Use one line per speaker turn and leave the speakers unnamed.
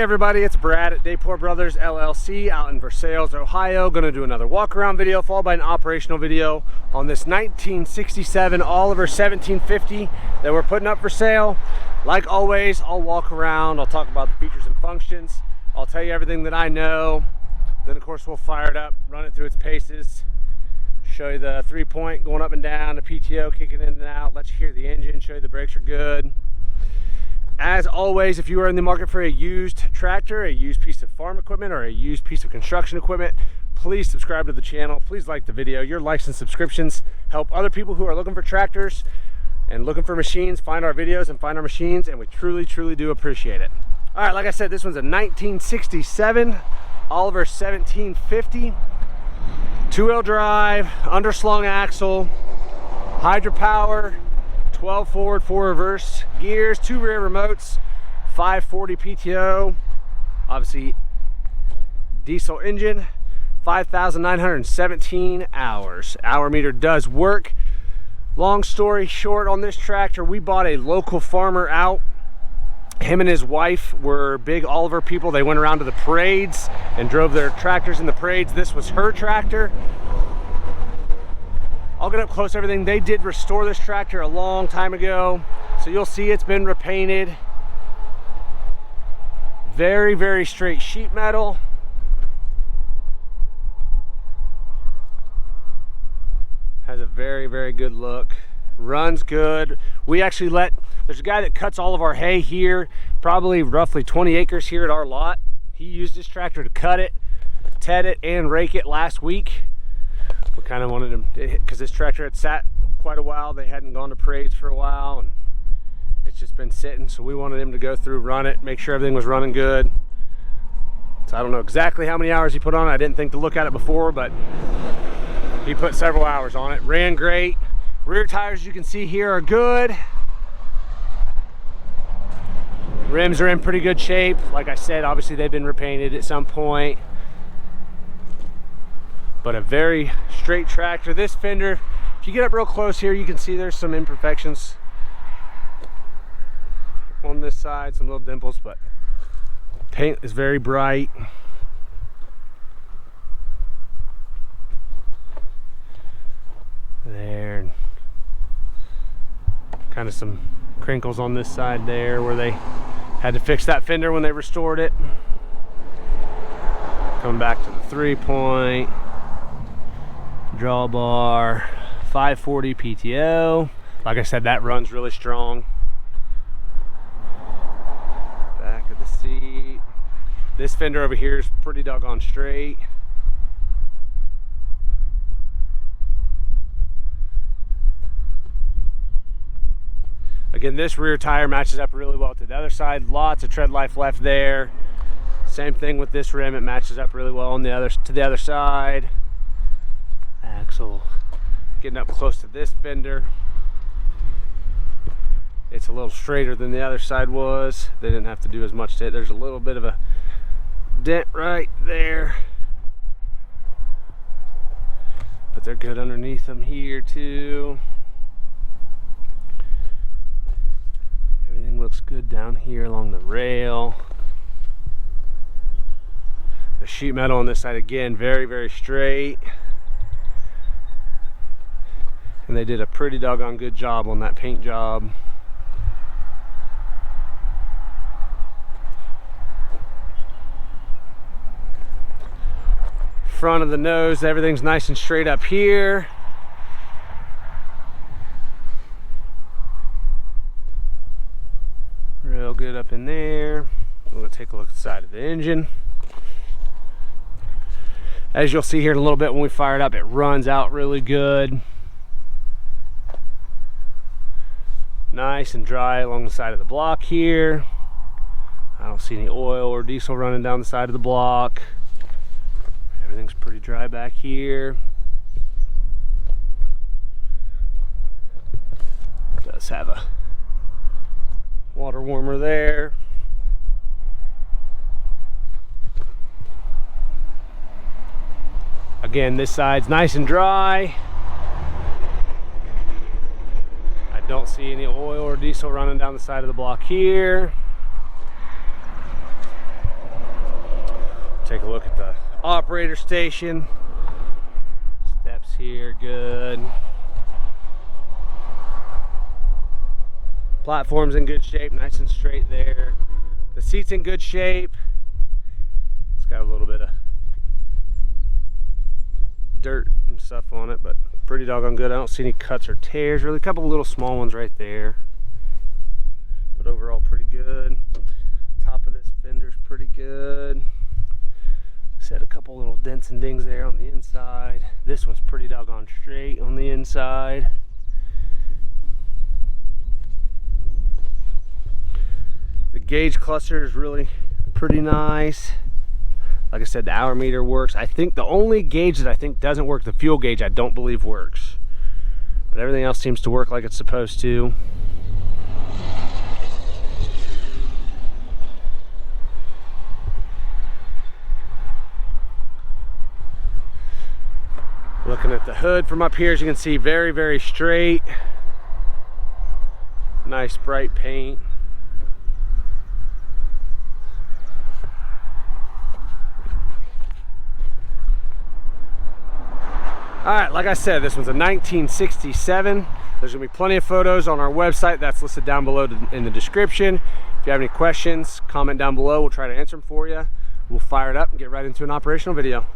Hey everybody, it's Brad at Dayport Brothers LLC out in Versailles, Ohio. Gonna do another walk around video followed by an operational video on this 1967 Oliver 1750 that we're putting up for sale. Like always, I'll walk around, I'll talk about the features and functions, I'll tell you everything that I know. Then of course we'll fire it up, run it through its paces, show you the 3-point going up and down, the PTO kicking in and out, let you hear the engine, show you the brakes are good. As always, if you are in the market for a used tractor, a used piece of farm equipment, or a used piece of construction equipment, please subscribe to the channel. Please like the video. Your likes and subscriptions help other people who are looking for tractors and looking for machines find our videos and find our machines, and we truly, truly do appreciate it. All right, like I said, this one's a 1967 Oliver 1750. 2-wheel drive, underslung axle, Hydra power, 12 forward, 4 reverse gears, 2 rear remotes, 540 PTO, obviously diesel engine, 5,917 hours. Hour meter does work. Long story short on this tractor, we bought a local farmer out. Him and his wife were big Oliver people. They went around to the parades and drove their tractors in the parades. This was her tractor. I'll get up close to everything. They did restore this tractor a long time ago, so you'll see it's been repainted. Very, very straight sheet metal. Has a very, very good look. Runs good. We actually there's a guy that cuts all of our hay here, probably roughly 20 acres here at our lot. He used this tractor to cut it, ted it, and rake it last week. We kind of wanted him, because this tractor had sat quite a while. They hadn't gone to parades for a while, and it's just been sitting. So we wanted him to go through, run it, make sure everything was running good. So I don't know exactly how many hours he put on it. I didn't think to look at it before, but he put several hours on it. Ran great. Rear tires, you can see here, are good. Rims are in pretty good shape. Like I said, obviously they've been repainted at some point. But a very straight tractor. This fender, if you get up real close here, you can see there's some imperfections on this side, some little dimples, but paint is very bright. There, kind of some crinkles on this side there where they had to fix that fender when they restored it. Coming back to the 3-point. Drawbar, 540 PTO. Like I said, that runs really strong. Back of the seat. This fender over here is pretty doggone straight. Again, this rear tire matches up really well to the other side. Lots of tread life left there. Same thing with this rim, it matches up really well on the other side. Axle, getting up close to this fender, it's a little straighter than the other side was. They didn't have to do as much to it. There's a little bit of a dent right there, but they're good underneath them here too. Everything looks good down here along the rail. The sheet metal on this side, again, very, very straight. And they did a pretty doggone good job on that paint job. Front of the nose, everything's nice and straight up here. Real good up in there. We'll take a look at the side of the engine. As you'll see here in a little bit when we fire it up, it runs out really good. Nice and dry along the side of the block here. I don't see any oil or diesel running down the side of the block. Everything's pretty dry back here. It does have a water warmer there. Again, this side's nice and dry. Don't see any oil or diesel running down the side of the block here. Take a look at the operator station. Steps here, good. Platform's in good shape, nice and straight there. The seat's in good shape. It's got a little bit of dirt and stuff on it, but pretty doggone good. I don't see any cuts or tears, really. A couple little small ones right there, but overall pretty good. Top of this fender's pretty good. Set a couple little dents and dings there on the inside. This one's pretty doggone straight on the inside. The gauge cluster is really pretty nice. Like I said, the hour meter works. I think the only gauge that I think doesn't work, the fuel gauge, I don't believe works. But everything else seems to work like it's supposed to. Looking at the hood from up here, as you can see, very, very straight. Nice bright paint. Alright, like I said, this one's a 1967. There's going to be plenty of photos on our website. That's listed down below in the description. If you have any questions, comment down below. We'll try to answer them for you. We'll fire it up and get right into an operational video.